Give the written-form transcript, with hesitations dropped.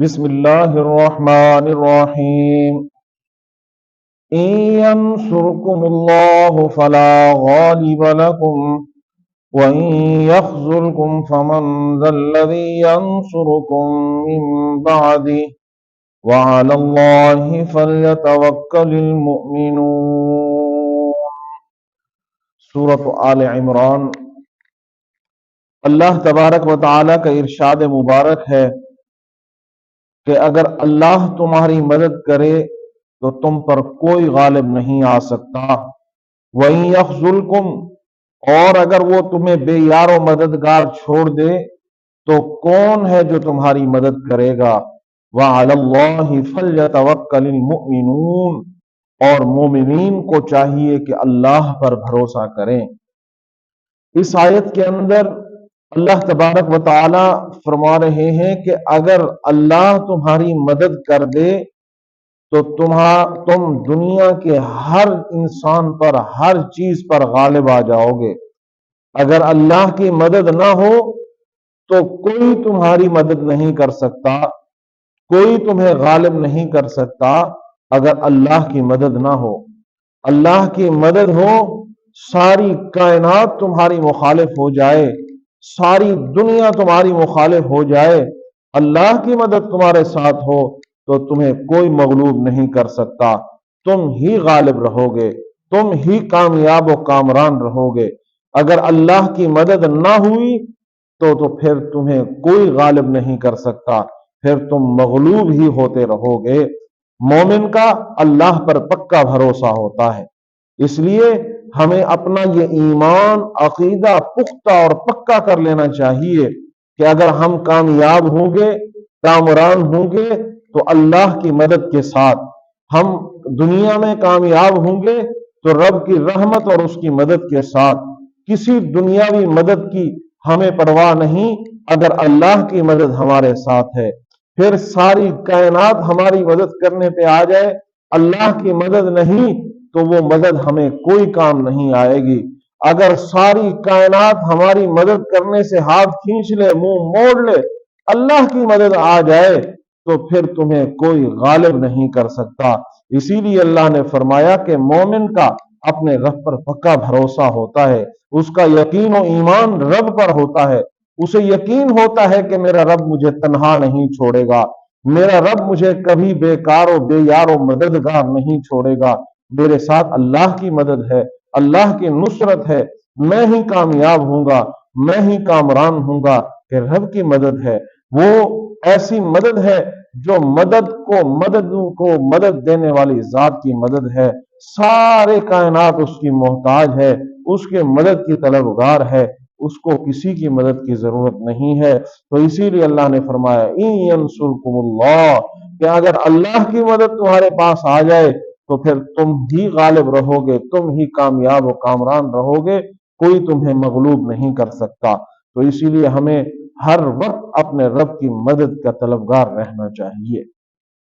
بسم اللہ الرحمن الرحیم ان ینصرکم اللہ فلا غالب لکم وان یخذلکم فمن ذا الذی ینصرکم من بعدہ وعلی اللہ فلیتوکل المؤمنون۔ سورۃ آل عمران۔ اللہ تبارک و تعالی کا ارشاد مبارک ہے کہ اگر اللہ تمہاری مدد کرے تو تم پر کوئی غالب نہیں آ سکتا، وَإِن يَخْذُلْكُمْ، اور اگر وہ تمہیں بے یار و مددگار چھوڑ دے تو کون ہے جو تمہاری مدد کرے گا؟ وَعَلَى اللَّهِ فَلْيَتَوَكَّلِ الْمُؤْمِنُونَ، اور مومنین کو چاہیے کہ اللہ پر بھروسہ کریں۔ اس آیت کے اندر اللہ تبارک و تعالی فرما رہے ہیں کہ اگر اللہ تمہاری مدد کر دے تو تم دنیا کے ہر انسان پر، ہر چیز پر غالب آ جاؤ گے۔ اگر اللہ کی مدد نہ ہو تو کوئی تمہاری مدد نہیں کر سکتا، کوئی تمہیں غالب نہیں کر سکتا اگر اللہ کی مدد نہ ہو۔ اللہ کی مدد ہو، ساری کائنات تمہاری مخالف ہو جائے، ساری دنیا تمہاری مخالف ہو جائے، اللہ کی مدد تمہارے ساتھ ہو تو تمہیں کوئی مغلوب نہیں کر سکتا، تم ہی غالب رہو گے، تم ہی کامیاب و کامران رہو گے۔ اگر اللہ کی مدد نہ ہوئی تو پھر تمہیں کوئی غالب نہیں کر سکتا، پھر تم مغلوب ہی ہوتے رہو گے۔ مومن کا اللہ پر پکا بھروسہ ہوتا ہے، اس لیے ہمیں اپنا یہ ایمان عقیدہ پختہ اور پکا کر لینا چاہیے کہ اگر ہم کامیاب ہوں گے، کامران ہوں گے تو اللہ کی مدد کے ساتھ، ہم دنیا میں کامیاب ہوں گے تو رب کی رحمت اور اس کی مدد کے ساتھ، کسی دنیاوی مدد کی ہمیں پرواہ نہیں۔ اگر اللہ کی مدد ہمارے ساتھ ہے، پھر ساری کائنات ہماری مدد کرنے پہ آ جائے، اللہ کی مدد نہیں تو وہ مدد ہمیں کوئی کام نہیں آئے گی۔ اگر ساری کائنات ہماری مدد کرنے سے ہاتھ کھینچ لے، منہ موڑ لے، اللہ کی مدد آ جائے تو پھر تمہیں کوئی غالب نہیں کر سکتا۔ اسی لیے اللہ نے فرمایا کہ مومن کا اپنے رب پر پکا بھروسہ ہوتا ہے، اس کا یقین و ایمان رب پر ہوتا ہے، اسے یقین ہوتا ہے کہ میرا رب مجھے تنہا نہیں چھوڑے گا، میرا رب مجھے کبھی بیکار و بے یار و مددگار نہیں چھوڑے گا، میرے ساتھ اللہ کی مدد ہے، اللہ کی نصرت ہے، میں ہی کامیاب ہوں گا، میں ہی کامران ہوں گا کہ رب کی مدد ہے۔ وہ ایسی مدد ہے جو مدد کو مدد دینے والی ذات کی مدد ہے، سارے کائنات اس کی محتاج ہے، اس کے مدد کی طلبگار ہے، اس کو کسی کی مدد کی ضرورت نہیں ہے۔ تو اسی لیے اللہ نے فرمایا ان ینصرکم اللہ، کہ اگر اللہ کی مدد تمہارے پاس آ جائے تو پھر تم ہی غالب رہو گے، تم ہی کامیاب و کامران رہو گے، کوئی تمہیں مغلوب نہیں کر سکتا۔ تو اسی لیے ہمیں ہر وقت اپنے رب کی مدد کا طلبگار رہنا چاہیے۔